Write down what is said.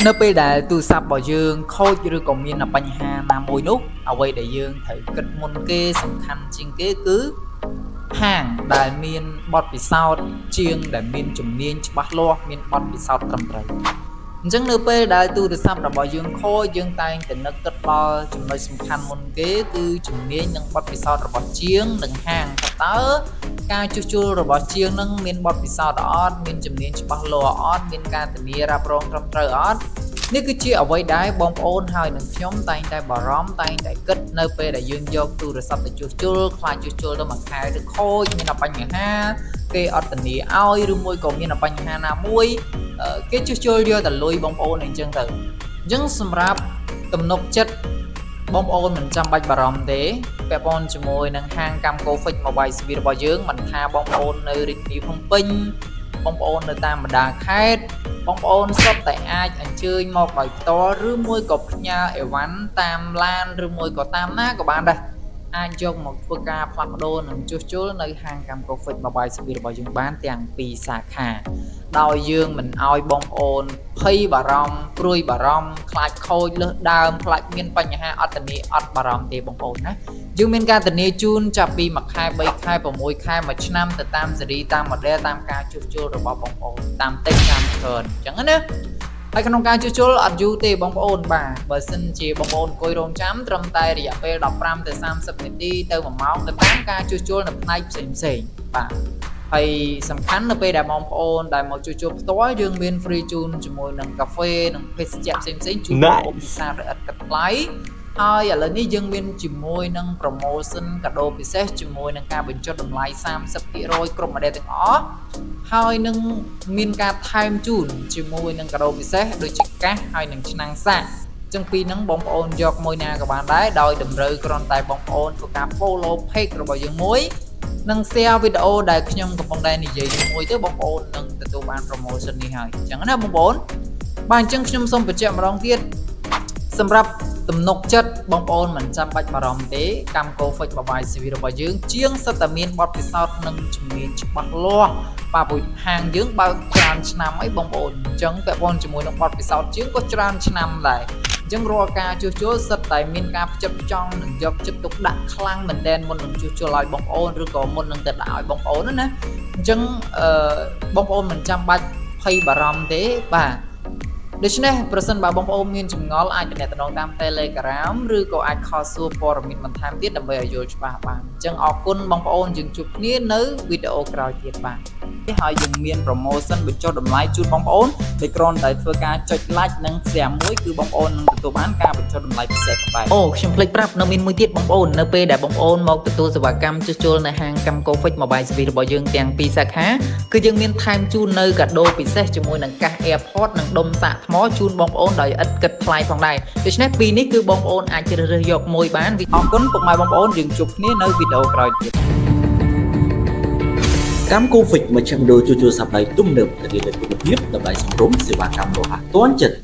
Nơi bây đại tu sắp bảo dương khôi rư còn miên là bánh hà nam môi nút ở quay đại dương thấy kết môn kê sẵn khăn trên kế cứ hàng đại miên bọt bị sao chiêng đại miên chùm niên bát lo miên bọt bị sao trầm trời chẳng nơi bây đại tu được sắp là bảo dương khôi dương tay tình nước kết lo chùm nơi sẵn khăn môn kế cứ chùm niên nâng bọt bị sao rồi bảo chiêng nâng hàng thật tớ ca chú chú rồi bảo chiêng nâng miên bọt bị sao đó miên chùm niên bát lo miên ca tình nia ra prong trầm trờiនេះគឺជាអ្វីដែលបងប្អូនហើយនឹងខ្ញុំតែងតែបារម្ភតែងតែគិតនៅពេលដែលយើងយកទូរស័ព្ទទៅជួសជុលខ្លាចជួសជុលទៅមួយខែឬខូចមានបញ្ហាគេអត់ធានាឲ្យឬមួយក៏មានបញ្ហាណាមួយគេជួសជុលយកតែលុយបងប្អូនអញ្ចឹងទៅអញ្ចឹងសម្រាប់ទំនុកចិត្តបងប្អូនមិនចាំបាច់បារម្ភទេពាក់ព័ន្ធជាមួយនឹងហាងកម្ម Cofix Mobile Service របស់យើងមិនថាបងប្អូននៅរាជធានីភ្នំពេញបងប្អូននៅតាមបណ្ដាខេត្តបងប្អូនសុទ្ធតែអាចអញ្ជើញមកដោយផ្ទាល់ឬមួយក៏ផ្ញើអីវ៉ាន់តាមឡានឬមួយក៏តាមណាក៏បានដែរអាចយកមកធ្វើការផ្លាស់ប្ដូរនិងជួសជុលនៅហាងកម្ម Cofix Mobile Service របស់យើងបានទាំងពីរសាខាដោយយើងមិនឲ្យបងប្អូនភ័យបារម្ភព្រួយបារម្ភខ្លាចខូចលើសដើមខ្លាចមានបញ្ហាអត់ធានាអត់បារម្ភទេបងប្អូនណាយើងមានការធានាជូនចាប់ពី1ខែ3ខែ6ខែ1ឆ្នាំទៅតាមស៊េរីតាម model តាមការជួសជុលរបស់បងប្អូនតាមតិចតាមច្រើនអញ្ចឹងណាហើយក្នុងការជួសជុលអត់យូរទេបងប្អូនបាទបើសិនជាបងប្អូនអង្គុយរងចាំត្រឹមតែរយៈពេល15ទៅ30នាទីទៅ1ម៉ោងទៅតាមការជួសជុលនៅផ្នែកផ្សេងបាទហើយសំខាន់នៅពេលដែលបងប្អូនដែលមកជួសជុលផ្ទាល់យើងមាន free ជូនជាមួយនឹងកាហ្វេនិងភេសជ្ជៈផ្សេងជូនបងប្អូនពិសារអិតកាត់ថ្លៃហើយឥឡូវនេះយើងមានជាមួយនឹង promotion កាដូពិសេសជាមួយនឹងការបញ្ចុះតម្លៃ 30% គ្រប់ model ទាំងអស់ហើយនឹងមានការថែមជូនជាមួយនឹងកាដូពិសេសដូចជាកាសហើយនឹងឆ្នាំងសាកអញ្ចឹងពីហ្នឹងបងប្អូនយកមួយណាក៏បានដែរដោយតម្រូវគ្រាន់តែបងប្អូនធ្វើការ follow page របស់យើងមួយនិង share វីដេអូដែលខ្ញុំកំពុងតែនិយាយជាមួយទៅបងប្អូននឹងទទួលបាន promotion នេះហើយអញ្ចឹងណាបងប្អូនបាទអញ្ចឹងខ្ញុំសូមបញ្ជាក់ម្ដងទៀតសម្រាប់ទំនុកចិត្តបងប្អូនមិនចាំបាច់បារម្ភទេកម្ម Cofix Mobile Service របស់យើងជាងសិតតែមានបទពិសោធន៍និងជំនាញច្បាស់លាស់បាទព្រោះហាងយើងបើកច្រើនឆ្នាំអីបងប្អូនអញ្ចឹងពាក់ព័ន្ធជាមួយនឹងបទពិសោធន៍ជាងក៏ច្រើនឆ្នាំដែរអញ្ចឹងរាល់ការជួសជុលសិតតែមានការផ្ចិតផ្ចង់និងយកចិត្តទុកដាក់ខ្លាំងមែនទែនមុននឹងជួសជុលឲ្យបងប្អូនឬក៏មុននឹងទៅដាក់ឲ្យបងប្អូនណាអញ្ចឹងបងប្អូនមិនចាំបាច់ភ័យបារម្ភទេបាទដូច្នេះប្រសិនបើបងប្អូនមានចម្ងល់អាចទំនាក់ទំនងតាម Telegram ឬក៏អាចខលសួរព័ត៌មានបន្ថែមទៀតដើម្បីឲ្យយល់ច្បាស់បានអញ្ចឹងអរគុណបងប្អូនយើងជួបគ្នានៅវីដេអូក្រោយទៀតបាទហើយយើងមាន promotion បញ្ចុះតម្លៃជូនបងប្អូនដោយគ្រាន់តែធ្វើការចុច like និង share មួយគឺបងប្អូននឹងទទួលបានការបញ្ចុះតម្លៃពិសេសដែរអូខ្ញុំភ្លេចប្រាប់នៅមានមួយទៀតបងប្អូននៅពេលដែលបងប្អូនមកទទួលសេវាកម្មជួសជុលនៅហាងកម្ម Cofix Mobile Service របស់យើងទាំងពីរសាខាគឺយើងមានថែមជូននៅកាដូពិសេសជាមួយនឹងកាស AirPod និងដុំសាកថ្មជូនបងប្អូនដោយឥតគិតថ្លៃផងដែរដូច្នេះពីរនេះគឺបងប្អូនអាចជ្រើសរើសយកមួយបានអរគុណពុកម៉ែបងប្អូនយើងជួបគ្នានៅវីដេអូក្រោយទៀតកម្ម Cofix មជ្ឈមណ្ឌលជួសជុលសប្បាយទំនើបធានានូវគុណភាពតម្លៃសមរម្យសេវាកម្មរហ័សទាន់ចិត្ត